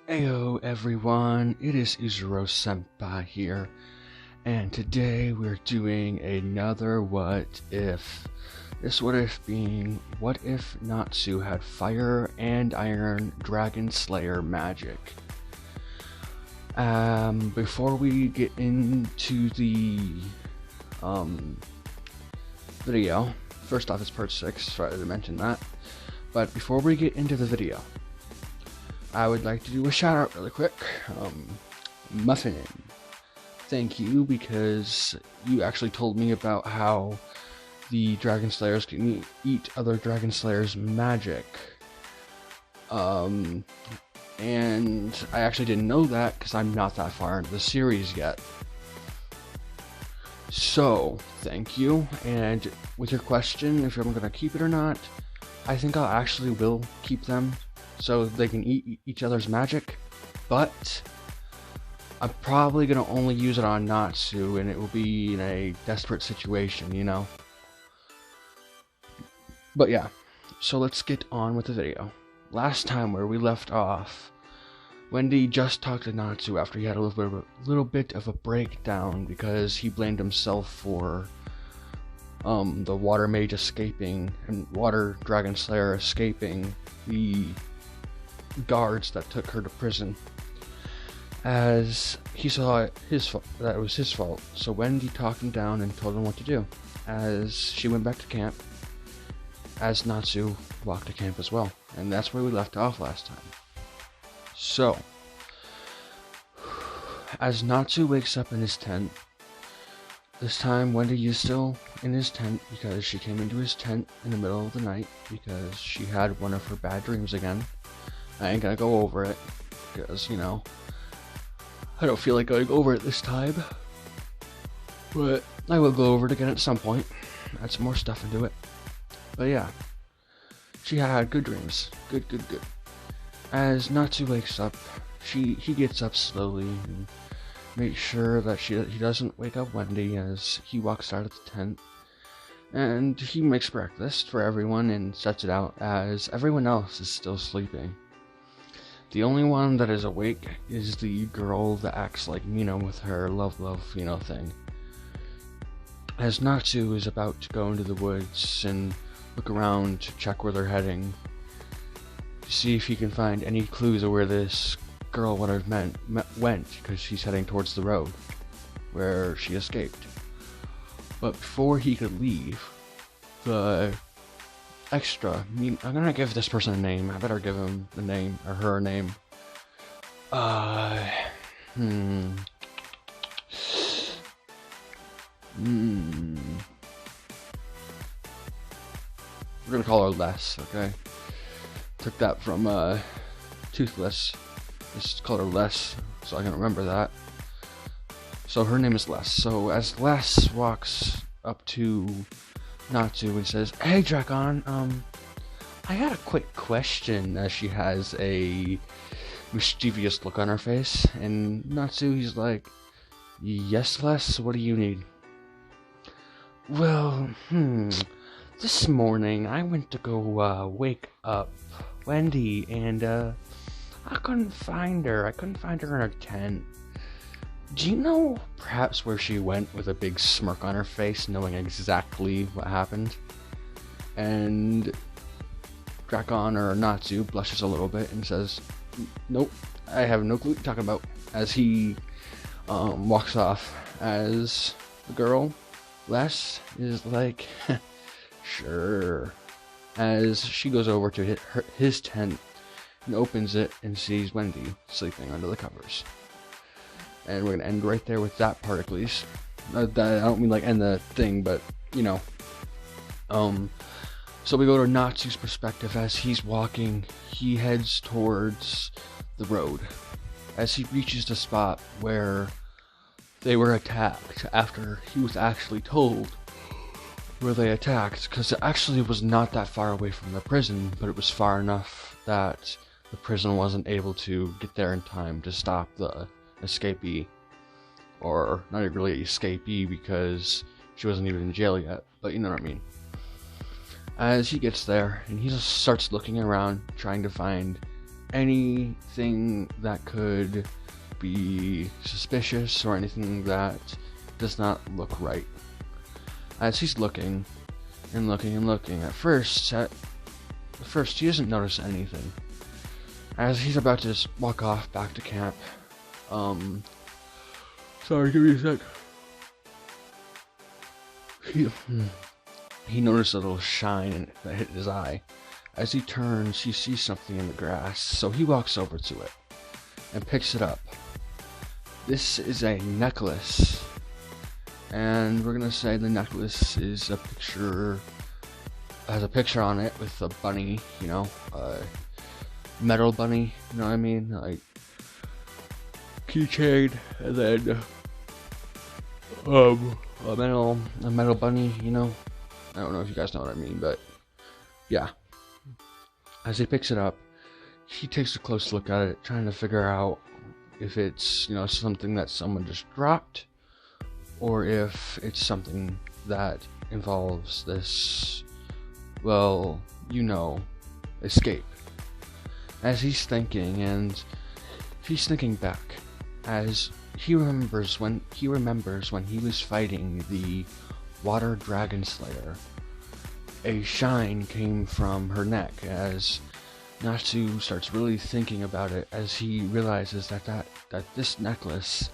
Heyo everyone, it is Izuro Senpai here, and today we're doing another what if. This what if being, what if Natsu had fire and iron dragon slayer magic? Before we get into the video, first off it's part 6, sorry to mention that, but before we get into the video, I would like to do a shout out really quick. Muffin, thank you, because you actually told me about how the Dragon Slayers can eat other Dragon Slayers' magic. And I actually didn't know that because I'm not that far into the series yet. So, thank you. And with your question, if I'm gonna keep it or not, I think I actually will keep them so they can eat each other's magic, but I'm probably going to only use it on Natsu, and it will be in a desperate situation, you know? But yeah, so let's get on with the video. Last time where we left off, Wendy just talked to Natsu after he had a little bit of a breakdown because he blamed himself for the water mage escaping and water dragon slayer escaping the guards that took her to prison, as he saw it that it was his fault. So Wendy talked him down and told him what to do, as she went back to camp, as Natsu walked to camp as well. And that's where we left off last time. So as Natsu wakes up in his tent, this time Wendy is still in his tent because she came into his tent in the middle of the night because she had one of her bad dreams again. I ain't gonna go over it, because, you know, I don't feel like going over it this time. But I will go over it again at some point. Add some more stuff into it. But yeah, she had good dreams. Good. As Natsu wakes up, he gets up slowly and makes sure that he doesn't wake up Wendy as he walks out of the tent. And he makes breakfast for everyone and sets it out as everyone else is still sleeping. The only one that is awake is the girl that acts like Mina with her love, thing. As Natsu is about to go into the woods and look around to check where they're heading, to see if he can find any clues of where this girl would have went, because she's heading towards the road where she escaped. But before he could leave, the extra, I'm gonna give this person a name. I better give him the name, or her name. We're gonna call her Les, okay? Took that from Toothless. Just call her Les, so I can remember that. So her name is Les. So as Les walks up to Natsu and says, "Hey Dragon, I had a quick question," as she has a mischievous look on her face. And Natsu, he's like, "Yes, Les, what do you need?" "Well, this morning I went to go wake up Wendy, and I couldn't find her. I couldn't find her in her tent. Do you know perhaps where she went?" with a big smirk on her face, knowing exactly what happened. And Drakon, or Natsu, blushes a little bit and says, "Nope, I have no clue what you're talking about," as he walks off. As the girl, Les, is like, "Sure," as she goes over to his tent and opens it and sees Wendy sleeping under the covers. And we're gonna end right there with that part, at least. I don't mean like end the thing, but you know. So we go to Natsu's perspective as he's walking. He heads towards the road as he reaches the spot where they were attacked, after he was actually told where they attacked, because it actually was not that far away from the prison, but it was far enough that the prison wasn't able to get there in time to stop the escapee, or not even really escapee because she wasn't even in jail yet, but you know what I mean. As he gets there and he just starts looking around trying to find anything that could be suspicious or anything that does not look right. As he's looking and looking and looking, at first he doesn't notice anything. As he's about to just walk off back to camp, sorry, give me a sec. He noticed a little shine that hit his eye. As he turns, he sees something in the grass, so he walks over to it and picks it up. This is a necklace, and we're gonna say the necklace is a picture, has a picture on it with a bunny, you know, a metal bunny, you know what I mean, like keychain, and then a metal bunny, you know. I don't know if you guys know what I mean, but yeah. As he picks it up, he takes a close look at it, trying to figure out if it's, you know, something that someone just dropped, or if it's something that involves this, well, you know, escape. As he's thinking, and he's thinking back, as he remembers when he was fighting the Water Dragon Slayer. A shine came from her neck as Natsu starts really thinking about it, as he realizes that this necklace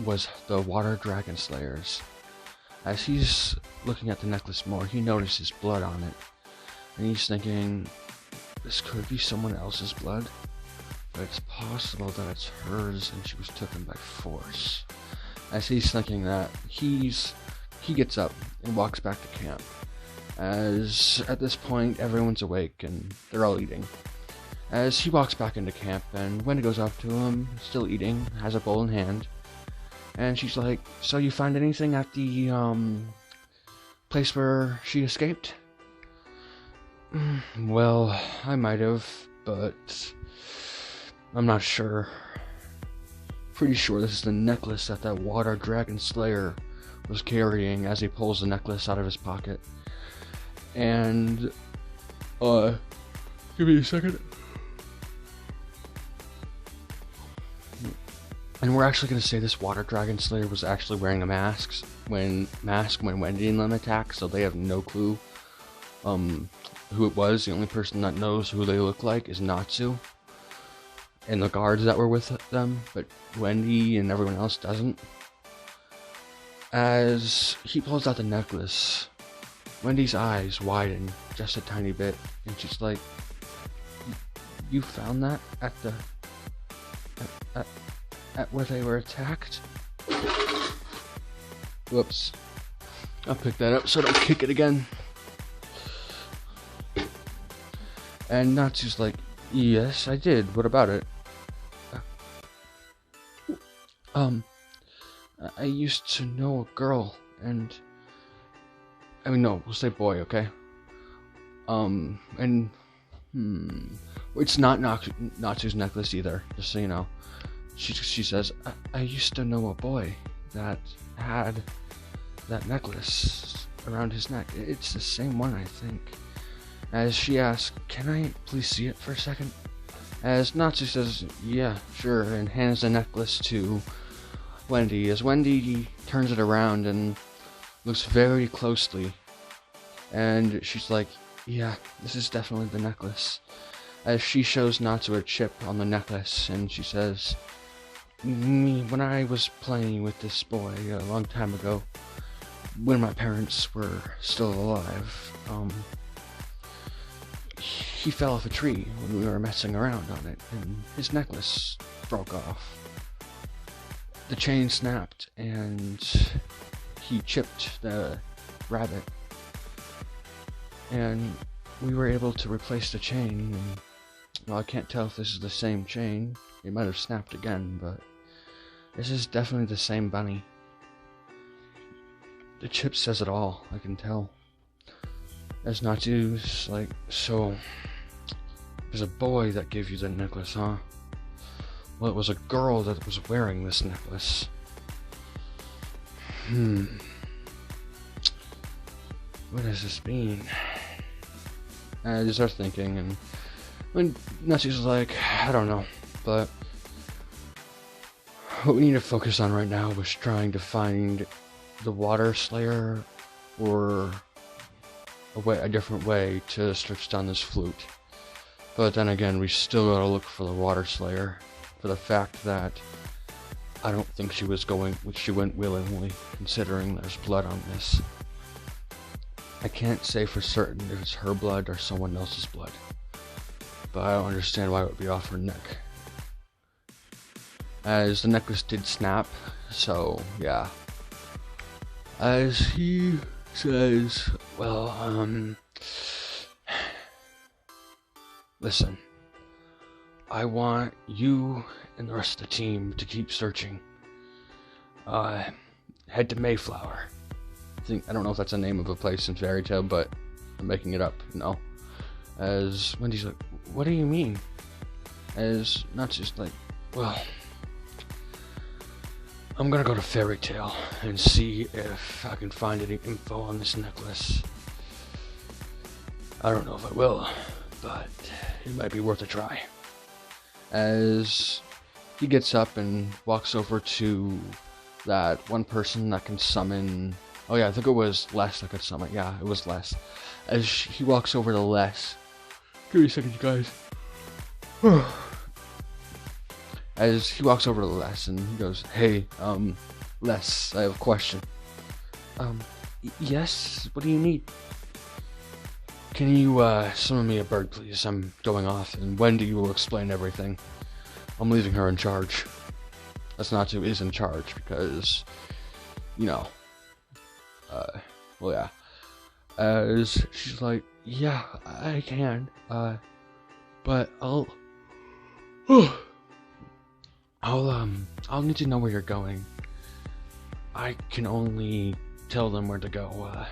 was the Water Dragon Slayer's. As he's looking at the necklace more, he notices blood on it, and he's thinking, this could be someone else's blood, but it's possible that it's hers and she was taken by force. As he's thinking that, he gets up and walks back to camp, as at this point everyone's awake and they're all eating. As he walks back into camp, and Wendy goes up to him, still eating, has a bowl in hand, and she's like, so you find anything at the place where she escaped? Well, I might have, but I'm not sure. Pretty sure this is the necklace that Water Dragon Slayer was carrying, as he pulls the necklace out of his pocket. And give me a second. And we're actually gonna say this Water Dragon Slayer was actually wearing a mask when Wendy and them attacked, so they have no clue who it was. The only person that knows who they look like is Natsu and the guards that were with them, but Wendy and everyone else doesn't. As he pulls out the necklace, Wendy's eyes widen just a tiny bit, and she's like, you found that at where they were attacked? Whoops. I'll pick that up so I don't kick it again. And Natsu's like, yes, I did. What about it? I used to know a girl, and no, we'll say boy, okay? It's not Natsu's necklace either, just so you know. She says, I used to know a boy that had that necklace around his neck. It's the same one, I think. As she asks, can I please see it for a second? As Natsu says, yeah, sure, and hands the necklace to Wendy, as Wendy turns it around and looks very closely. And she's like, yeah, this is definitely the necklace. As she shows Natsu a chip on the necklace, and she says, when I was playing with this boy a long time ago, when my parents were still alive, he fell off a tree when we were messing around on it, and his necklace broke off. The chain snapped, and he chipped the rabbit, and we were able to replace the chain. And, well, I can't tell if this is the same chain. It might have snapped again, but this is definitely the same bunny. The chip says it all, I can tell. As Natsu's like, so there's a boy that gave you the necklace, huh? Well, it was a girl that was wearing this necklace. What does this mean? I just start thinking, and And Natsu's like, I don't know, but what we need to focus on right now was trying to find the Water Slayer, or a different way to search down this flute. But then again, we still gotta look for the Water Slayer, for the fact that I don't think she went willingly, considering there's blood on this. I can't say for certain if it's her blood or someone else's blood, but I don't understand why it would be off her neck, as the necklace did snap. So yeah, as he says, well, listen, I want you and the rest of the team to keep searching. Head to Mayflower. I don't know if that's the name of a place in Fairy Tale, but I'm making it up, As Wendy's like, what do you mean? As Natsu's like, well, I'm gonna go to Fairy Tale and see if I can find any info on this necklace. I don't know if I will, but it might be worth a try. As he gets up and walks over to that one person that can summon. Oh yeah, I think it was Les that could summon. Yeah, it was Les. As he walks over to Les. Give me a second, you guys. As he walks over to Les and he goes, hey, Les, I have a question. Yes? What do you need? Can you, summon me a bird, please? I'm going off, and Wendy will explain everything. I'm leaving her in charge. That's Natsu is in charge, because, well, yeah. As she's like, yeah, I can, but I'll need to know where you're going. I can only tell them where to go,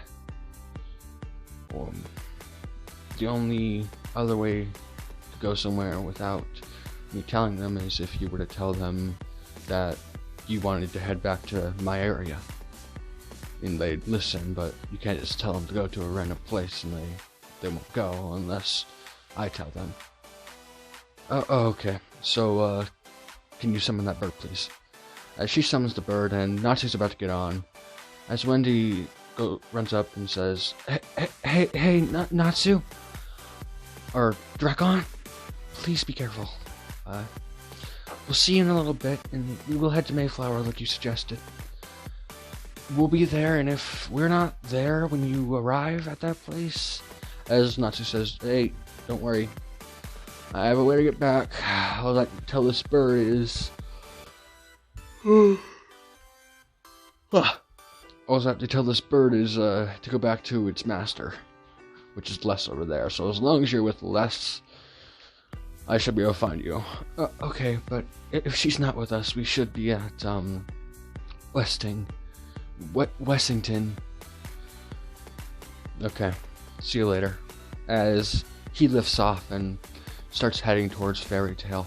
the only other way to go somewhere without me telling them is if you were to tell them that you wanted to head back to my area. And they'd listen, but you can't just tell them to go to a random place and they won't go unless I tell them. Oh, okay. So, can you summon that bird, please? As she summons the bird, and Natsu's about to get on, as Wendy runs up and says, Hey, Natsu! Or Drakon, please be careful. We'll see you in a little bit, and we will head to Mayflower like you suggested. We'll be there, and if we're not there when you arrive at that place, as Natsu says, hey, don't worry. I have a way to get back. All I can tell this bird is... all I have to tell this bird is to go back to its master, which is Les over there. So as long as you're with Les, I should be able to find you. Okay, but if she's not with us, we should be at Wessington. Okay, see you later. As he lifts off and starts heading towards Fairy Tale.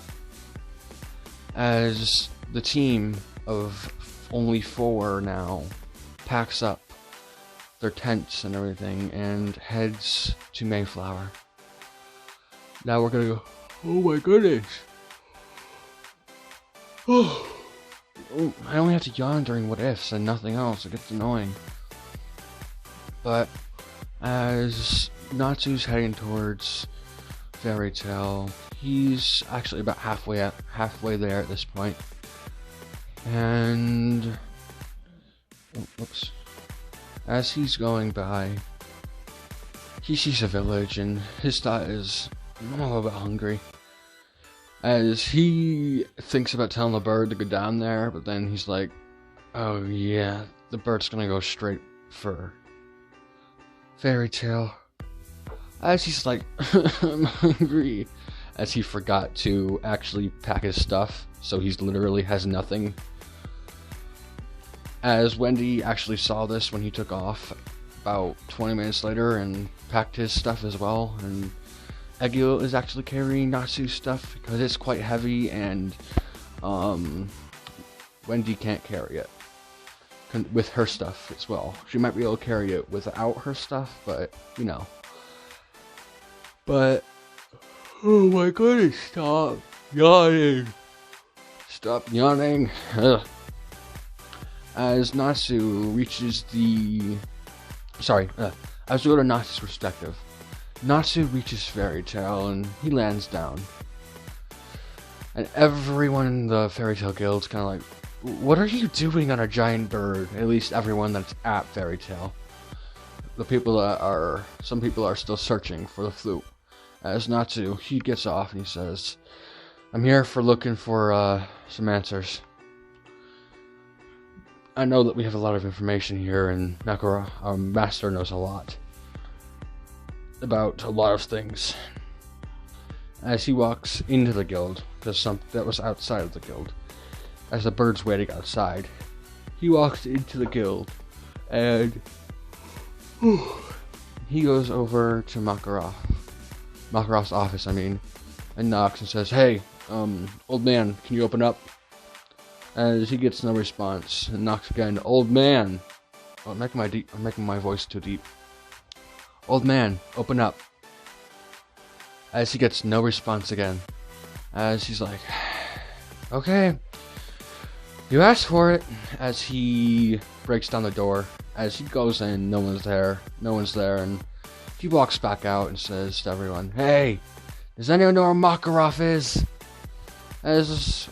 As the team of only 4 now packs up their tents and everything and heads to Mayflower. Now we're gonna go, oh my goodness. Oh, I only have to yawn during what ifs and nothing else. It gets annoying. But as Natsu's heading towards Fairy Tale, he's actually about halfway there at this point. And whoops. As he's going by, he sees a village and his thought is, I'm a little bit hungry. As he thinks about telling the bird to go down there, but then he's like, oh yeah, the bird's gonna go straight for Fairy Tale. As he's like, I'm hungry. As he forgot to actually pack his stuff, so he's literally has nothing. As Wendy actually saw this when he took off about 20 minutes later and packed his stuff as well, and Egil is actually carrying Natsu's stuff because it's quite heavy and Wendy can't carry it with her stuff as well. She might be able to carry it without her stuff, but But Oh my goodness, stop yawning. Stop yawning. Ugh. As Natsu reaches the... as we go to Natsu's perspective. Natsu reaches Fairy Tale and he lands down. And everyone in the Fairy Tale Guild's kind of like, what are you doing on a giant bird? At least everyone that's at Fairy Tale. Some people are still searching for the flute. As Natsu, he gets off and he says, I'm here for looking for some answers. I know that we have a lot of information here, and Makura, our master, knows a lot about a lot of things. As he walks into the guild, because that was outside of the guild, as the bird's waiting outside, he walks into the guild, and he goes over to Makuro's office, and knocks and says, hey, old man, can you open up? As he gets no response, and knocks again, old man. Oh, I'm making my voice too deep. Old man, open up. As he gets no response again. As he's like, okay, you asked for it. As he breaks down the door. As he goes in, no one's there, and he walks back out and says to everyone, hey, does anyone know where Makarov is? As,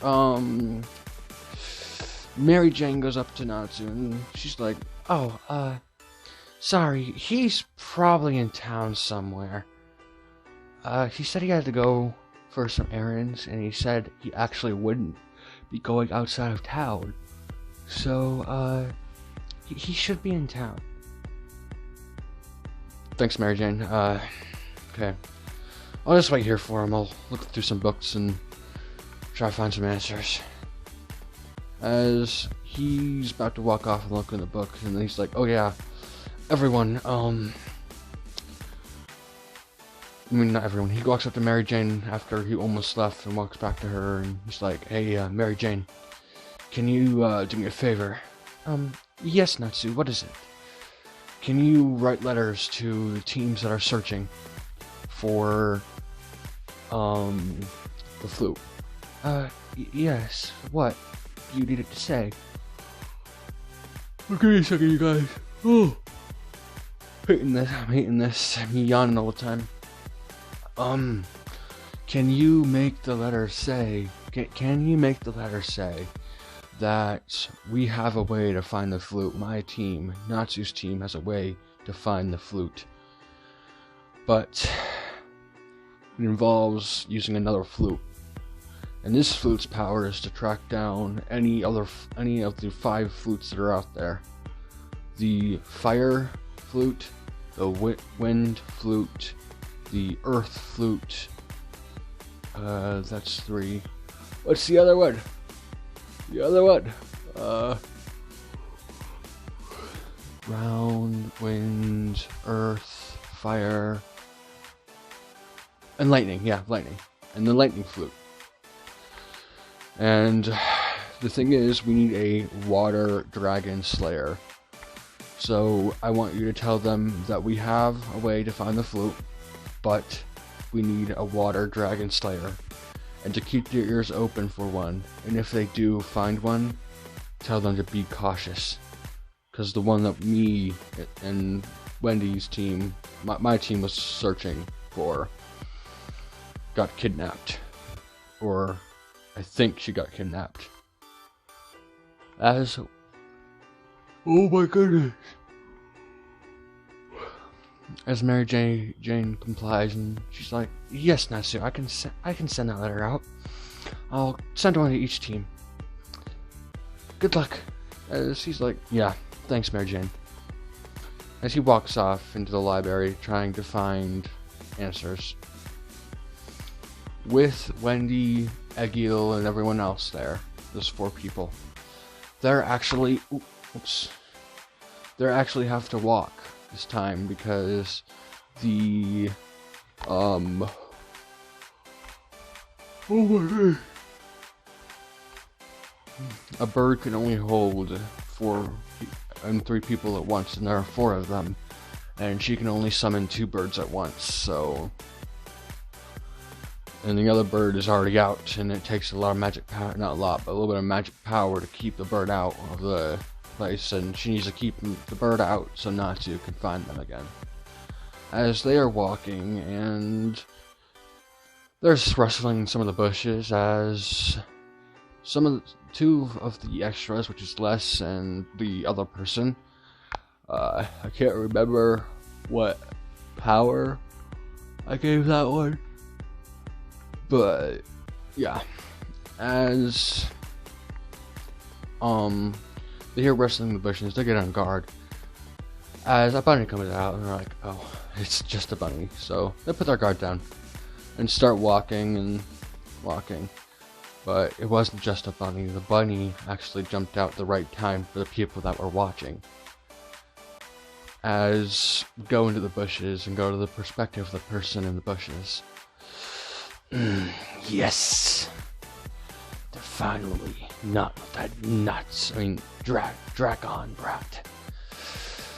Mary Jane goes up to Natsu and she's like, oh, sorry, he's probably in town somewhere. He said he had to go for some errands, and he said he actually wouldn't be going outside of town. So, he should be in town. Thanks, Mary Jane. Okay. I'll just wait here for him. I'll look through some books and try to find some answers. As he's about to walk off and look in the book, and then he's like, oh yeah, everyone, not everyone. He walks up to Mary Jane after he almost left and walks back to her, and he's like, hey, Mary Jane, can you, do me a favor? Yes, Natsu, what is it? Can you write letters to the teams that are searching for, the flute? Yes, what? You needed to say. Give me a second, you guys. Oh, I'm hating this. I'm yawning all the time. Can you make the letter say? Can you make the letter say that we have a way to find the flute? My team, Natsu's team, has a way to find the flute, but it involves using another flute. And this flute's power is to track down any of the 5 flutes that are out there. The fire flute, the wind flute, the earth flute. That's 3. What's the other one? Ground, wind, earth, fire, and lightning. Yeah, lightning. And the lightning flute. And the thing is, we need a water dragon slayer. So I want you to tell them that we have a way to find the flute, but we need a water dragon slayer. And to keep their ears open for one. And if they do find one, tell them to be cautious. Because the one that me and Wendy's team, my team was searching for, got kidnapped. Or I think she got kidnapped. Oh my goodness. As Mary Jane complies, and she's like, yes, Natsu, I can send that letter out. I'll send one to each team. Good luck. As he's like, yeah, thanks, Mary Jane. As he walks off into the library trying to find answers. With Wendy, Egil, and everyone else there. There's 4 people. They're actually have to walk this time because the oh my god, a bird can only hold 4 and 3 people at once, and there are 4 of them, and she can only summon 2 birds at once. So and the other bird is already out, and it takes a lot of magic power, not a lot, but a little bit of magic power to keep the bird out of the place, and she needs to keep the bird out so Natsu can find them again. As they are walking, and they're just rustling some of the bushes, as two of the extras, which is Les and the other person, I can't remember what power I gave that one, but yeah, as they hear rustling in the bushes, they get on guard as a bunny comes out, and they're like, oh, it's just a bunny. So they put their guard down and start walking and walking. But it wasn't just a bunny. The bunny actually jumped out at the right time for the people that were watching. As we go into the bushes and go to the perspective of the person in the bushes. Yes! They're finally not with that nuts. Dragon brat.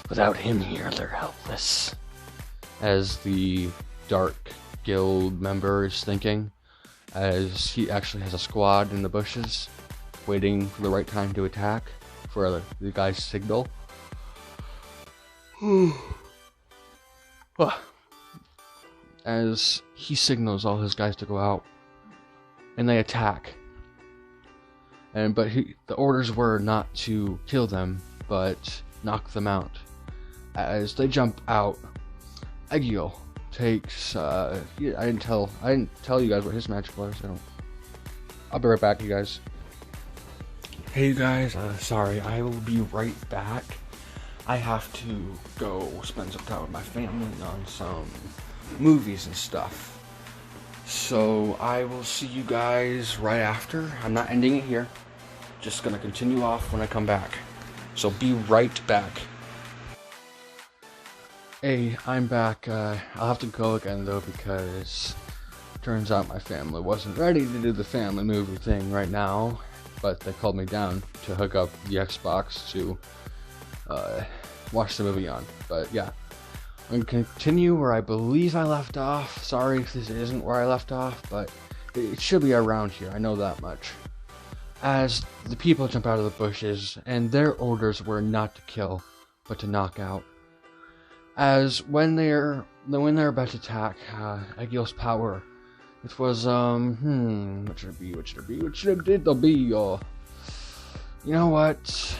Without him here, they're helpless. As the Dark Guild member is thinking, as he actually has a squad in the bushes, waiting for the right time to attack, for the guy's signal. As he signals all his guys to go out, and they attack. But the orders were not to kill them, but knock them out. As they jump out, Egil takes. I didn't tell you guys what his magic was. I'll be right back, you guys. Hey, you guys. Sorry, I will be right back. I have to go spend some time with my family on some movies and stuff. So I will see you guys right after. I'm not ending it here. Just gonna continue off when I come back. So be right back. Hey, I'm back. I'll have to go again though, because turns out my family wasn't ready to do the family movie thing right now, but they called me down to hook up the Xbox to watch the movie on. But yeah, I'm gonna continue where I believe I left off. Sorry if this isn't where I left off, but it should be around here, I know that much. As the people jump out of the bushes, and their orders were not to kill, but to knock out. As when they're about to attack Egil's power, it was what should it be? You know what?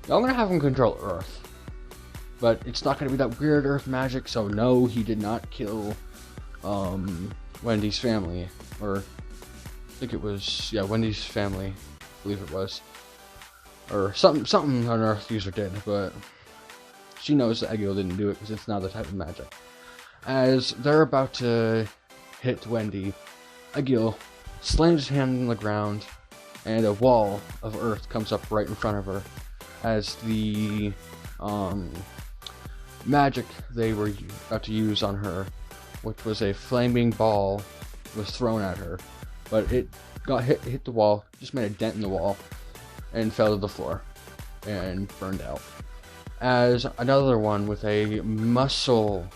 Y'all gonna have him control Earth, but it's not gonna be that weird Earth magic. So no, he did not kill Wendy's family, or I think it was Wendy's family, I believe it was. Or something on Earth user did, but she knows that Egil didn't do it because it's not the type of magic. As they're about to hit Wendy, Egil slams his hand on the ground, and a wall of Earth comes up right in front of her. As the magic they were about to use on her, which was a flaming ball, was thrown at her, but it got hit the wall, just made a dent in the wall, and fell to the floor and burned out. As another one with a muscle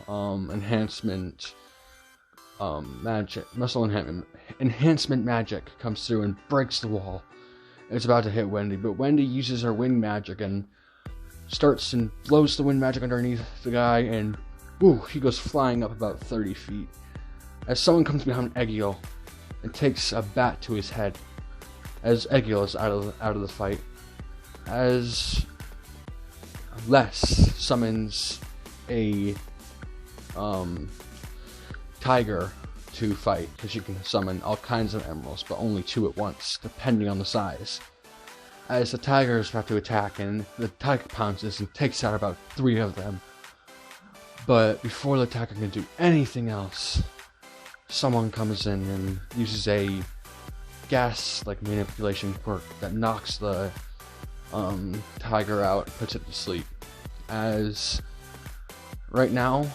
enhancement magic comes through and breaks the wall. It's about to hit Wendy, but Wendy uses her wind magic and starts and blows the wind magic underneath the guy, and he goes flying up about 30 feet. As someone comes behind Egil and takes a bat to his head, as Egil is out of the fight. As Les summons a tiger to fight, because you can summon all kinds of emeralds, but only 2 at once, depending on the size. As the tigers have to attack, and the tiger pounces and takes out about 3 of them. But before the tiger can do anything else, someone comes in and uses a gas-like manipulation quirk that knocks the tiger out and puts it to sleep. As right now,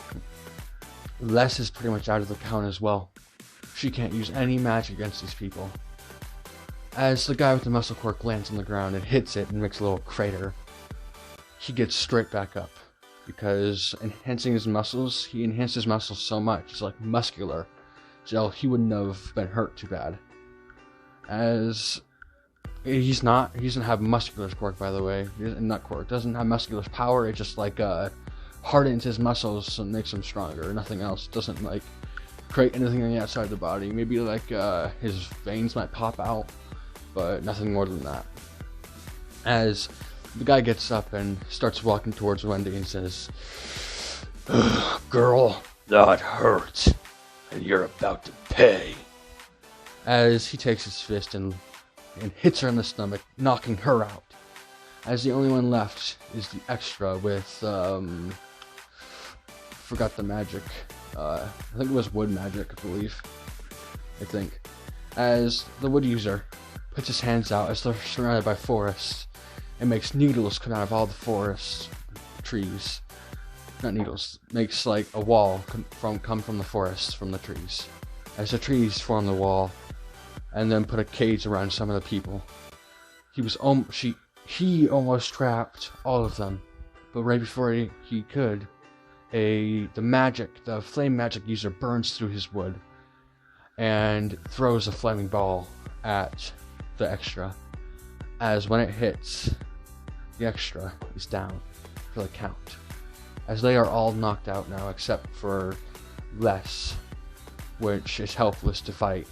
Les is pretty much out of the count as well. She can't use any magic against these people. As the guy with the muscle quirk lands on the ground and hits it and makes a little crater, he gets straight back up. because enhancing his muscles, he enhanced his muscles so much, it's like muscular, so he wouldn't have been hurt too bad. As he doesn't have muscular quirk, by the way, not quirk, doesn't have muscular power, it just like hardens his muscles and makes him stronger, nothing else. It doesn't like create anything on the outside of the body. Maybe like his veins might pop out, but nothing more than that. As the guy gets up and starts walking towards Wendy and says, "Girl, that hurts, and you're about to pay." As he takes his fist and hits her in the stomach, knocking her out. As the only one left is the extra with, forgot the magic. I think it was wood magic, I believe. As the wood user puts his hands out as they're surrounded by forests and makes needles come out of all the forest trees. Not needles, makes like a wall come from the forest, from the trees. As the trees form the wall, and then put a cage around some of the people. He almost trapped all of them, but right before he could, the flame magic user burns through his wood and throws a flaming ball at the extra. As when it hits, the extra is down for the count. As they are all knocked out now, except for Les, which is helpless to fight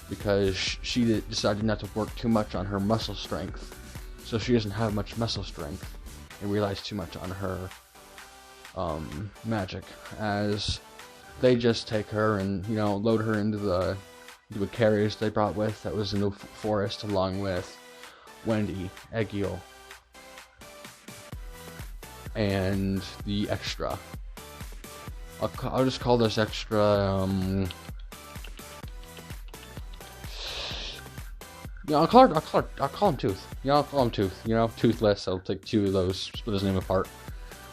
because she decided not to work too much on her muscle strength, so she doesn't have much muscle strength and relies too much on her magic. As they just take her and load her into a carriage they brought with that was in the forest, along with Wendy, Egil, and the extra. I'll just call this extra I'll call him Tooth. I'll call him Tooth. Toothless. I'll take two of those, split his name apart.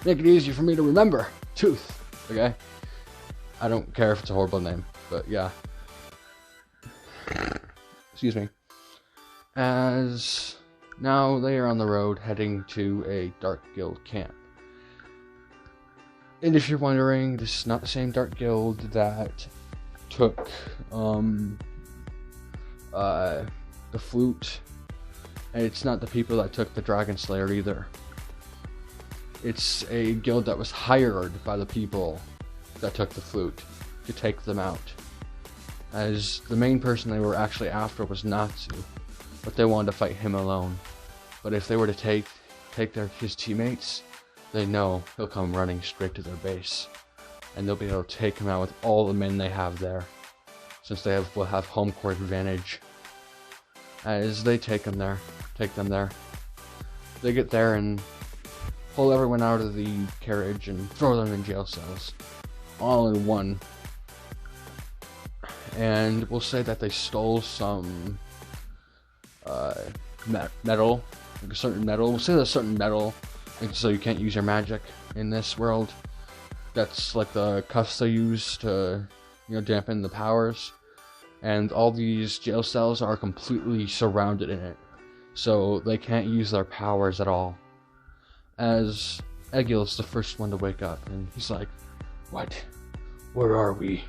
Make it easier for me to remember. Tooth. Okay? I don't care if it's a horrible name, but yeah. Excuse me. As now they are on the road heading to a Dark Guild camp. And if you're wondering, this is not the same Dark Guild that took the flute, and it's not the people that took the Dragon Slayer either. It's a guild that was hired by the people that took the flute to take them out. As the main person they were actually after was Natsu, but they wanted to fight him alone. But if they were to take his teammates, they know he'll come running straight to their base, and they'll be able to take him out with all the men they have there, since will have home court advantage. As they take them there, they get there and pull everyone out of the carriage and throw them in jail cells, all in one. And we'll say that they stole some metal, like a certain metal. We'll say there's a certain metal, so you can't use your magic in this world. That's like the cuffs they use to, dampen the powers. And all these jail cells are completely surrounded in it, so they can't use their powers at all. As Egil's the first one to wake up, and he's like, "What? Where are we?"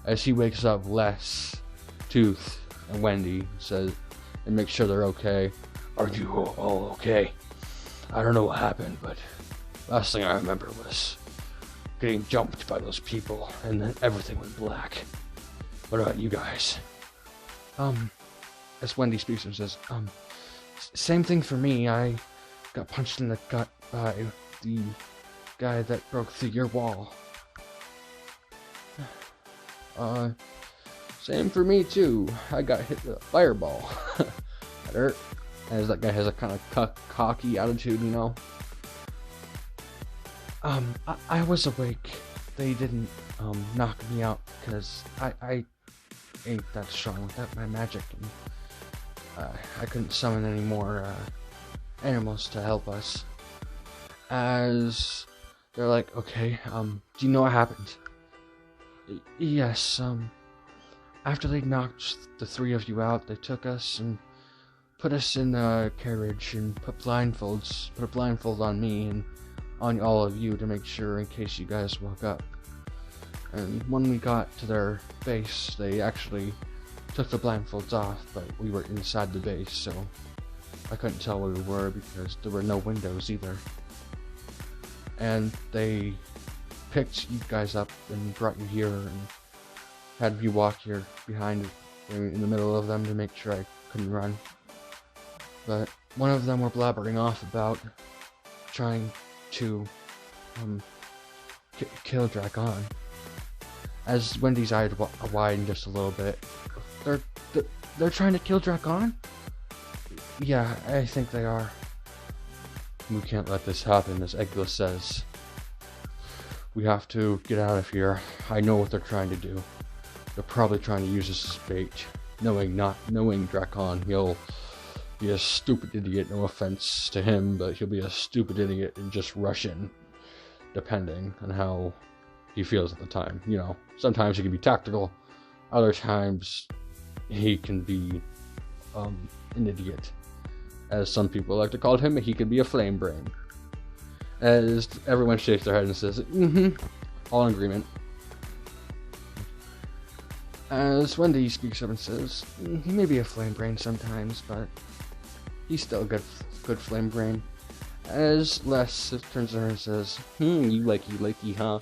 As he wakes up, Les, Tooth, and Wendy says, and make sure they're okay. "Are you all okay? I don't know what happened, but last thing I remember was getting jumped by those people, and then everything went black. What about you guys?" As Wendy speaks and says, "Same thing for me. I got punched in the gut by the guy that broke through your wall." Same for me too. I got hit with a fireball." That hurt. As that guy has a kind of cocky attitude, I was awake. They didn't knock me out because I ain't that strong without my magic, and I couldn't summon any more animals to help us. As they're like, "Okay, do you know what happened?" "Yes, after they knocked the three of you out, they took us and put us in a carriage and put a blindfold on me, and on all of you to make sure in case you guys woke up. And when we got to their base, they actually took the blindfolds off, but we were inside the base, so I couldn't tell where we were because there were no windows either. And they picked you guys up and brought you here and had me walk here behind in the middle of them to make sure I couldn't run. But one of them were blabbering off about trying to kill Dragon. As Wendy's eyes widened just a little bit. They're trying to kill Dragon? Yeah, I think they are. We can't let this happen, as Eggless says. We have to get out of here. I know what they're trying to do. They're probably trying to use this as bait. Knowing Dragon, he'll be a stupid idiot, no offense to him, but he'll be a stupid idiot and just rush in, depending on how he feels at the time. You know, sometimes he can be tactical, other times he can be an idiot. As some people like to call him, he could be a flame brain. As everyone shakes their head and says, all in agreement. As Wendy speaks up and says, he may be a flame brain sometimes, but he's still a good flame brain. As Les turns to her and says, you likey, huh?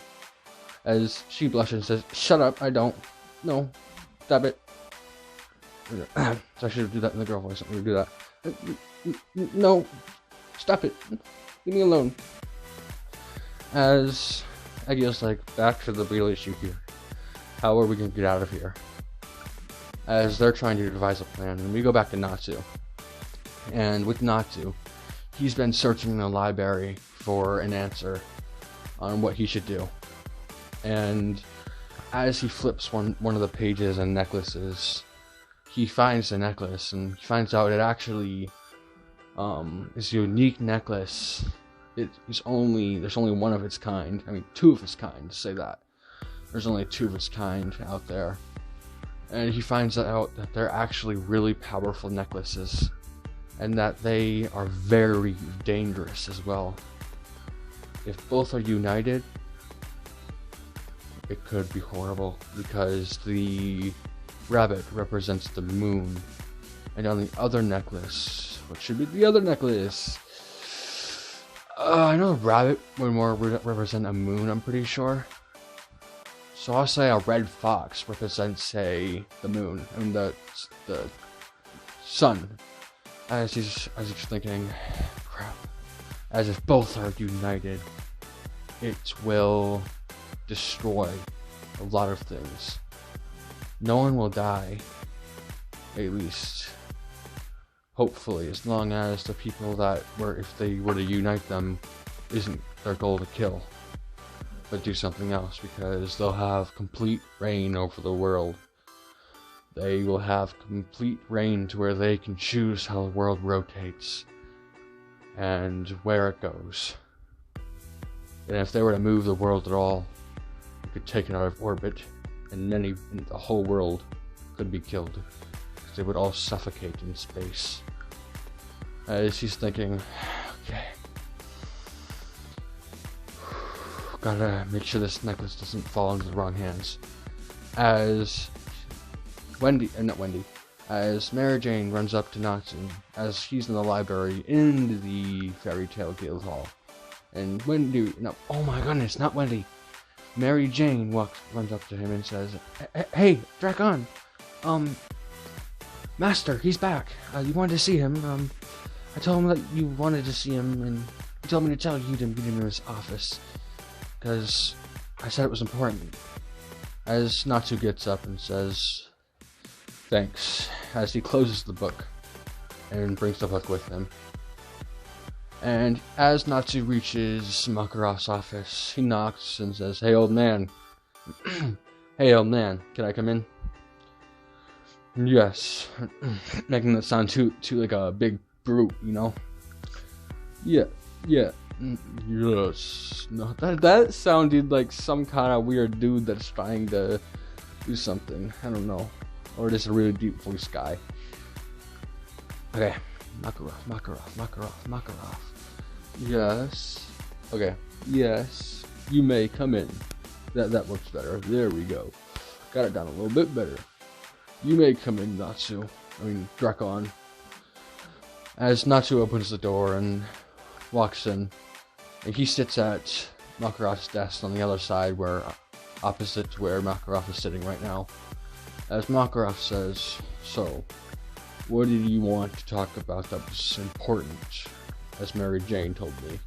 As she blushes and says, shut up, I don't. No, stop it. So I should do that in the girl voice. I'm gonna do that. No, stop it. Leave me alone. As Eggie's like, back to the real issue here. How are we gonna get out of here? As they're trying to devise a plan, and we go back to Natsu. And with Natsu, he's been searching in the library for an answer on what he should do. And as he flips one of the pages and necklaces, he finds the necklace, and he finds out it actually is a unique necklace. There's only one of its kind. I mean, two of its kind, to say that. There's only two of its kind out there. And he finds out that they're actually really powerful necklaces, and that they are very dangerous as well. If both are united, it could be horrible, because the rabbit represents the moon, and on the other necklace, what should be the other necklace? I know the rabbit would more represent a moon, I'm pretty sure. So I'll say a red fox represents, say, the moon, I mean the sun. As he's thinking, crap, as if both are united, it will destroy a lot of things. No one will die, at least, hopefully, as long as the people that were, if they were to unite them, isn't their goal to kill, but do something else, because they'll have complete reign over the world. They will have complete reign to where they can choose how the world rotates and where it goes. And if they were to move the world at all, it could take it out of orbit, and the whole world could be killed, because they would all suffocate in space. As he's thinking, okay, gotta make sure this necklace doesn't fall into the wrong hands. As as Mary Jane runs up to Natsu, as he's in the library in the Fairy Tale Guild Hall. And oh my goodness, not Wendy. Mary Jane runs up to him and says, hey, Dragon, Master, he's back. You wanted to see him. I told him that you wanted to see him, and he told me to tell you to meet him in his office, because I said it was important. As Natsu gets up and says, thanks, as he closes the book and brings the book with him. And as Natsu reaches Makarov's office, he knocks and says, hey old man, hey old man, can I come in? Yes, making that sound too like a big brute, you know? Yeah, yes. No, that sounded like some kind of weird dude that's trying to do something. I don't know. Or just a really deep voice guy. Okay. Makarov. Yes. Okay. Yes, you may come in. That works better. There we go. Got it down a little bit better. You may come in, Natsu. Drakon. As Natsu opens the door and walks in, and he sits at Makarov's desk on the other side, opposite to where Makarov is sitting right now. As Makarov says, "So, what did you want to talk about that was important?" As Mary Jane told me.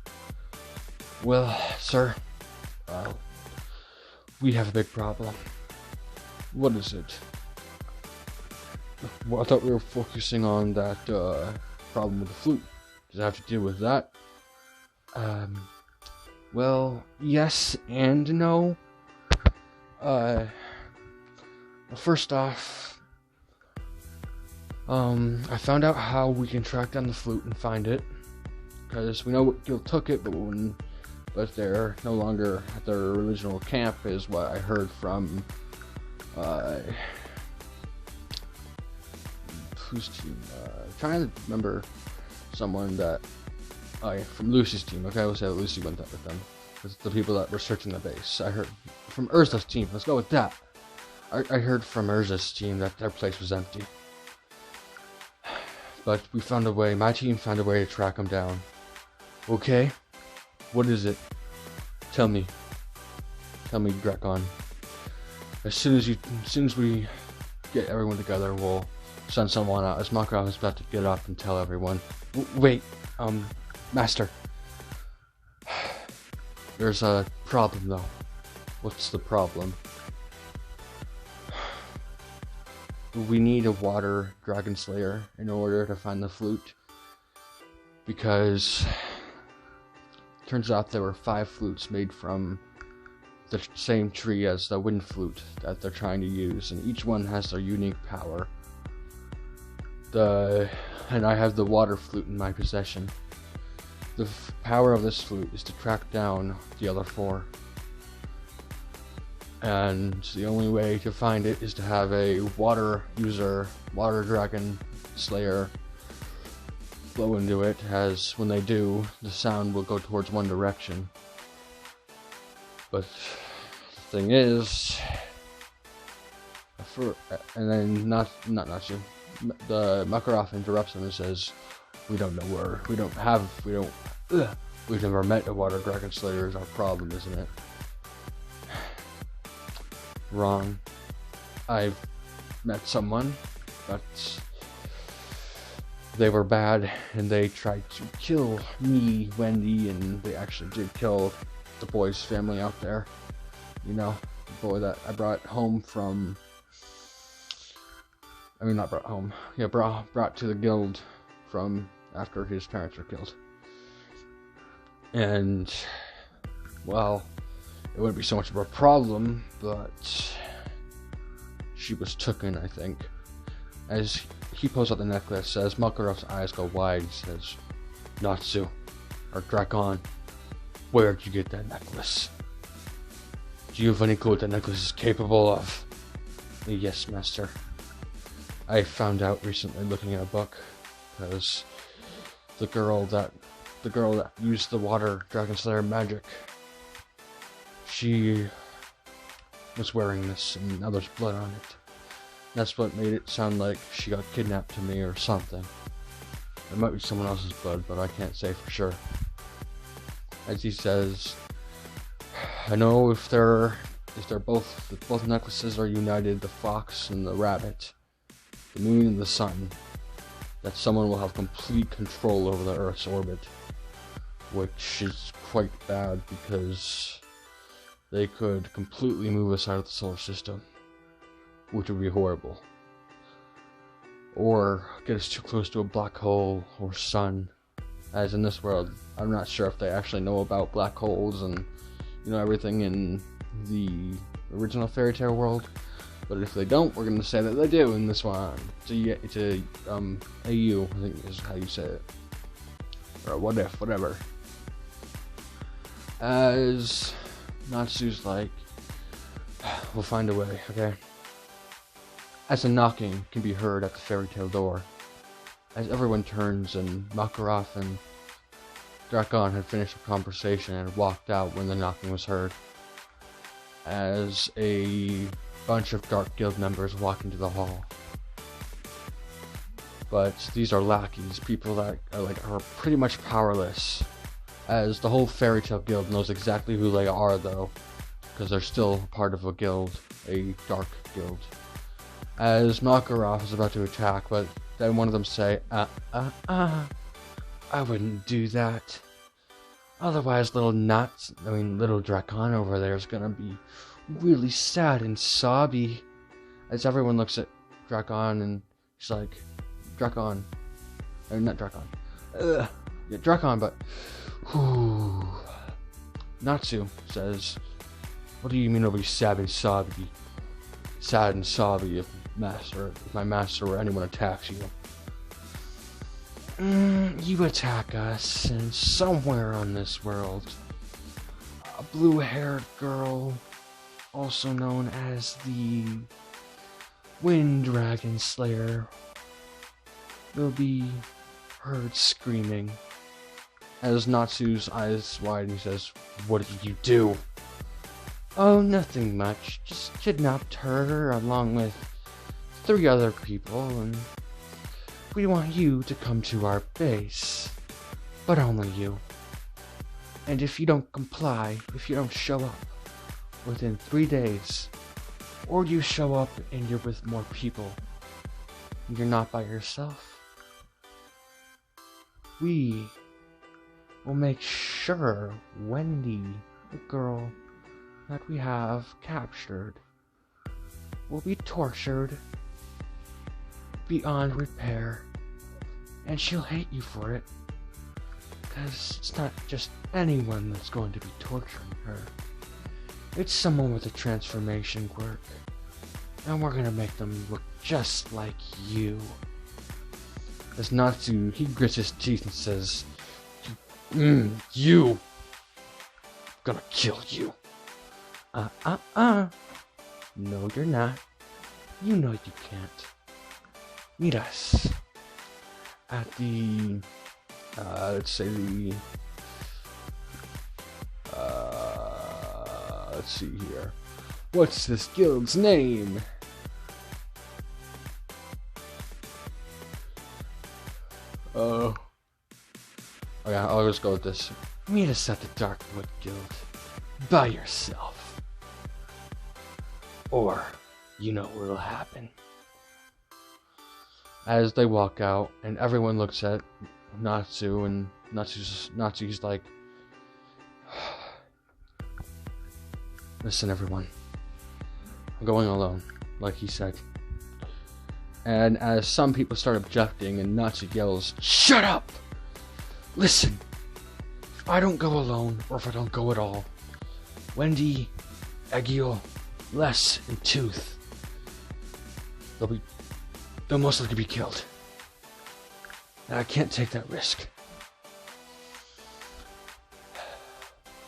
"Well, sir, we have a big problem." "What is it?" "Well, I thought we were focusing on that problem with the flute. Does it have to deal with that?" Well, yes and no. Well, first off, I found out how we can track down the flute and find it, because we know what Gil took it, but they're no longer at their original camp, is what I heard from, whose team? Trying to remember someone that, from Lucy's team. Okay, we'll say that Lucy went up with them. It's the people that were searching the base. I heard from Urza's team. Let's go with that. I heard from Urza's team that their place was empty. But we found a way, my team found a way to track them down. Okay? What is it? Tell me, Drakon. As soon as we get everyone together, we'll send someone out. As Makarov is about to get up and tell everyone. Wait, Master. There's a problem though. What's the problem? We need a water dragon slayer in order to find the flute. Because turns out there were 5 flutes made from the same tree as the wind flute that they're trying to use, and each one has their unique power. And I have the water flute in my possession. The power of this flute is to track down the other 4. And the only way to find it is to have a water dragon slayer, blow into it, as when they do, the sound will go towards one direction. But the thing is, and then not Natsu, the Makarov interrupts him and says, we've never met a water dragon slayer, is our problem, isn't it? Wrong. I've met someone, but they were bad, and they tried to kill me, Wendy, and they actually did kill the boy's family out there. You know, the boy that I brought home from... not brought home. Yeah, brought to the guild from after his parents were killed. And, well, it wouldn't be so much of a problem, but she was taken, I think. As he pulls out the necklace, as Makarov's eyes go wide, he says, Natsu, or Drakon, where'd you get that necklace? Do you have any clue what that necklace is capable of? Yes, master. I found out recently looking at a book, because the girl that used the water dragon slayer magic, she was wearing this, and now there's blood on it. That's what made it sound like she got kidnapped to me or something. It might be someone else's blood, but I can't say for sure. As he says, I know if both necklaces are united, the fox and the rabbit, the moon and the sun, that someone will have complete control over the Earth's orbit, which is quite bad because they could completely move us out of the solar system, which would be horrible. Or get us too close to a black hole or sun. As in this world, I'm not sure if they actually know about black holes and, everything in the original fairy tale world. But if they don't, we're going to say that they do in this one. It's a AU, I think is how you say it. Or what if, whatever. As Natsu's like, we'll find a way, okay? As a knocking can be heard at the fairy tale door, as everyone turns and Makarov and Drakon had finished the conversation and walked out when the knocking was heard, as a bunch of Dark Guild members walk into the hall. But these are lackeys, people that are pretty much powerless, as the whole Fairy Tale Guild knows exactly who they are, though, because they're still part of a guild, a Dark Guild. As Makarov is about to attack, but then one of them say, I wouldn't do that. Otherwise, little Drakon over there is gonna be really sad and sobby. As everyone looks at Drakon and she's like, Drakon. Or not Drakon. Yeah, Drakon, but whew. Natsu says, what do you mean it'll be sad and sobby? Sad and sobby if my master or anyone attacks you. You attack us, and somewhere on this world, a blue-haired girl, also known as the Wind Dragon Slayer, will be heard screaming. As Natsu's eyes widen, he says, what did you do? Oh, nothing much. Just kidnapped her along with 3 other people, and we want you to come to our base. But only you. And if you don't comply, if you don't show up within 3 days, or you show up and you're with more people, and you're not by yourself, we will make sure Wendy, the girl that we have captured, will be tortured beyond repair, and she'll hate you for it, because it's not just anyone that's going to be torturing her. It's someone with a transformation quirk, and we're gonna make them look just like you. As Natsu, he grits his teeth and says, you! I'm gonna kill you. No, you're not. You know you can't. Meet us at the, let's see here. What's this guild's name? Okay, I'll just go with this. Meet us at the Darkwood Guild. By yourself. Or, you know what'll happen. As they walk out, and everyone looks at Natsu, and Natsu's like, listen everyone, I'm going alone, like he said. And as some people start objecting, and Natsu yells, shut up! Listen, if I don't go alone, or if I don't go at all, Wendy, Egil, Les, and Tooth, they'll most likely be killed. And I can't take that risk.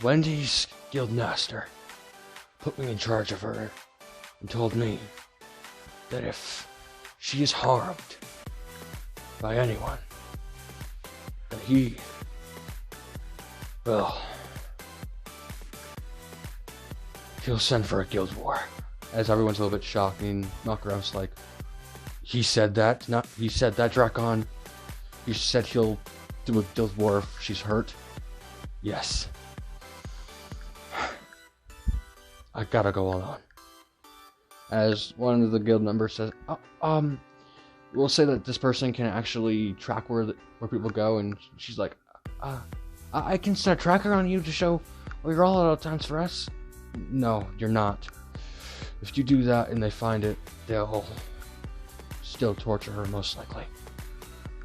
Wendy's guild master put me in charge of her and told me that if she is harmed by anyone, that he'll send for a guild war. As everyone's a little bit shocked, and Makarov's like, he said that, Drakon? He said he'll do a guild war if she's hurt? Yes. I gotta go alone. As one of the guild members says, we'll say that this person can actually track where people go, and she's like, I can set a tracker on you to show where you're all at all times for us? No, you're not. If you do that and they find it, they'll still torture her most likely,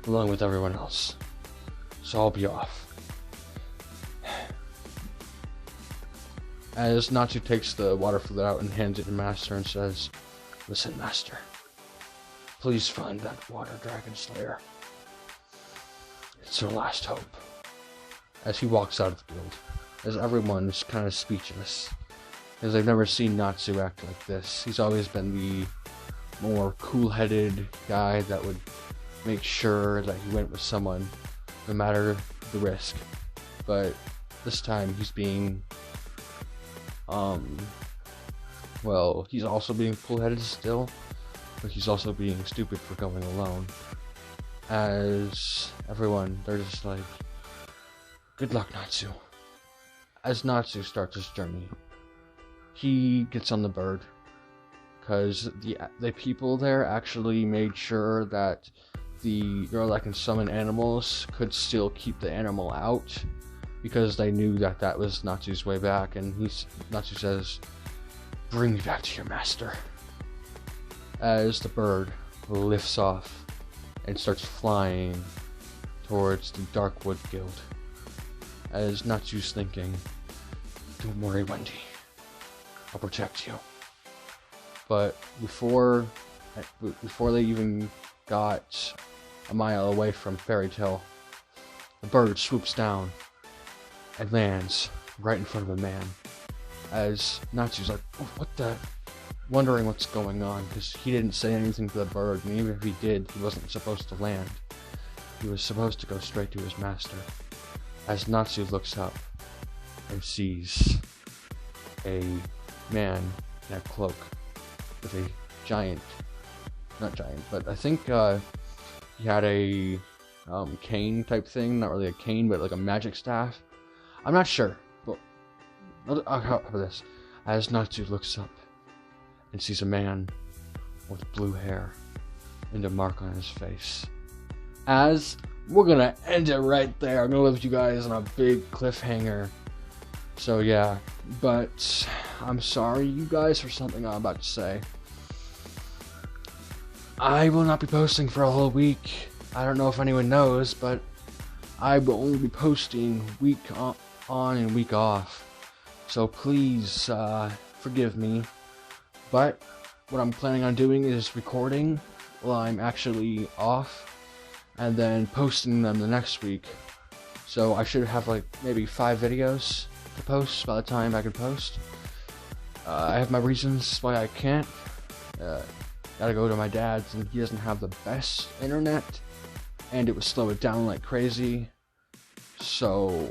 along with everyone else. So I'll be off. As Natsu takes the water flute out and hands it to Master and says, listen, Master, please find that water dragon slayer. It's her last hope. As he walks out of the guild, as everyone is kind of speechless, as they've never seen Natsu act like this. He's always been the more cool-headed guy that would make sure that he went with someone, no matter the risk. but this time he's being, well, he's also being bullheaded still, but he's also being stupid for going alone. As everyone, they're just like, good luck, Natsu. As Natsu starts his journey, he gets on the bird, because the people there actually made sure that the girl that can summon animals could still keep the animal out, because they knew that that was Natsu's way back, and Natsu says, bring me back to your master. As the bird lifts off and starts flying towards the Darkwood Guild. As Natsu's thinking, don't worry, Wendy, I'll protect you. But before they even got a mile away from Fairy Tale, the bird swoops down and lands right in front of a man. As Natsu's like, oh, what the? Wondering what's going on, because he didn't say anything to the bird, and even if he did, he wasn't supposed to land. He was supposed to go straight to his master. As Natsu looks up and sees a man in a cloak with a giant, not giant, but I think he had a cane type thing, not really a cane, but like a magic staff. I'm not sure, but how about this? As Natsu looks up and sees a man with blue hair and a mark on his face. As we're gonna end it right there. I'm gonna leave you guys on a big cliffhanger. So yeah, but I'm sorry you guys for something I'm about to say. I will not be posting for a whole week. I don't know if anyone knows, but I will only be posting week on and week off. So please forgive me. But what I'm planning on doing is recording while I'm actually off, and then posting them the next week. So I should have like maybe 5 videos to post by the time I can post. I have my reasons why I can't. Gotta go to my dad's, and he doesn't have the best internet, and it would slow it down like crazy. So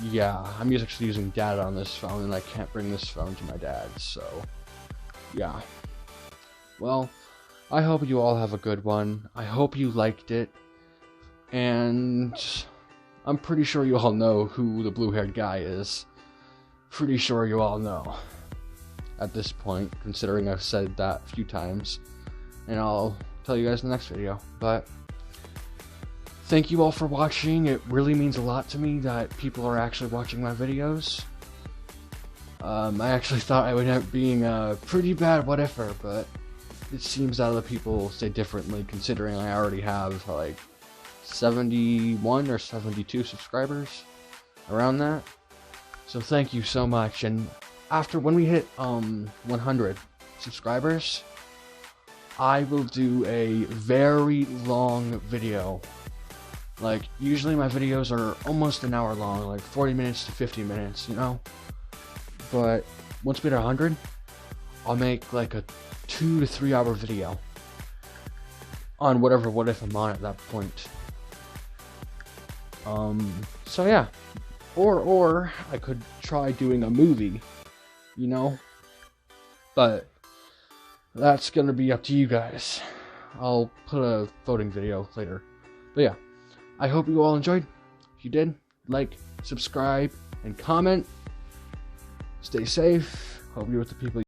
yeah, I'm actually using data on this phone, and I can't bring this phone to my dad's, so yeah. Well, I hope you all have a good one. I hope you liked it. And I'm pretty sure you all know who the blue-haired guy is. Pretty sure you all know at this point, considering I've said that a few times. And I'll tell you guys in the next video. But thank you all for watching. It really means a lot to me that people are actually watching my videos. I actually thought I would end up being a pretty bad whatever, but it seems that other people say differently, considering I already have like 71 or 72 subscribers, around that. So thank you so much, and when we hit 100 subscribers, I will do a very long video. Like, usually my videos are almost an hour long, like 40 minutes to 50 minutes, you know? But once we hit 100, I'll make like a 2 to 3 hour video on whatever what if I'm on at that point. So yeah, or I could try doing a movie, you know, but that's gonna be up to you guys. I'll put a voting video later. But yeah, I hope you all enjoyed. If you did, like, subscribe, and comment. Stay safe. Hope you're with the people